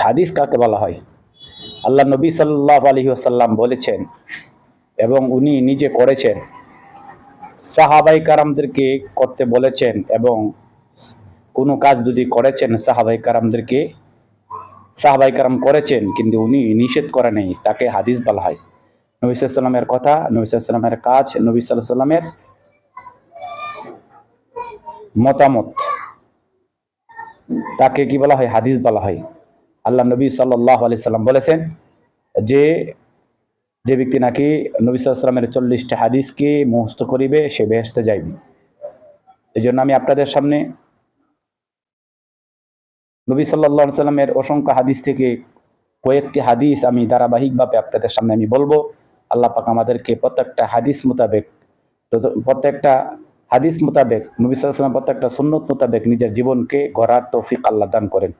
হাদিস কাকে বলা হয়? আল্লাহ নবী সাল্লাল্লাহু আলাইহি ওয়াসাল্লাম বলেছেন এবং উনি নিজে করেছেন, সাহাবাই কারামদেরকে করতে বলেছেন, এবং কোনো কাজ যদি করেছেন সাহাবাই কারাম করেছেন কিন্তু উনি নিষেধ করে নেই, তাকে হাদিস বলা হয়। নবী সাল্লাল্লাহু আলাইহি ওয়াসাল্লামের কথা, নবী সাল্লাল্লাহু আলাইহি ওয়াসাল্লামের কাজ, নবী সাল্লাল্লাহু আলাইহি ওয়াসাল্লামের মতামত, তাকে কি বলা হয়? হাদিস বলা হয়। আল্লাহ নবী সাল্লাল্লাহু আলাইহি সাল্লাম বলেছেন যে যে ব্যক্তি নাকি নবী সাল্লাল্লাহু আলাইহি সাল্লামের 40টা হাদিসকে মুখস্থ করিবে সে বেহেশতে যাইবে। এই জন্য আমি আপনাদের সামনে নবী সাল্লাল্লাহু আলাইহি সাল্লামের অসংখ্য হাদিস থেকে কয়েকটি হাদিস আমি ধারাবাহিকভাবে আপনাদের সামনে আমি বলবো। আল্লাহ পাক আমাদেরকে প্রত্যেকটা হাদিস মোতাবেক নবী সাল্লাল্লাহু আলাইহি ওয়াসাল্লাম প্রত্যেকটা সুন্নত মোতাবেক নিজের জীবনকে গড়ার তৌফিক আল্লাহ দান করেন।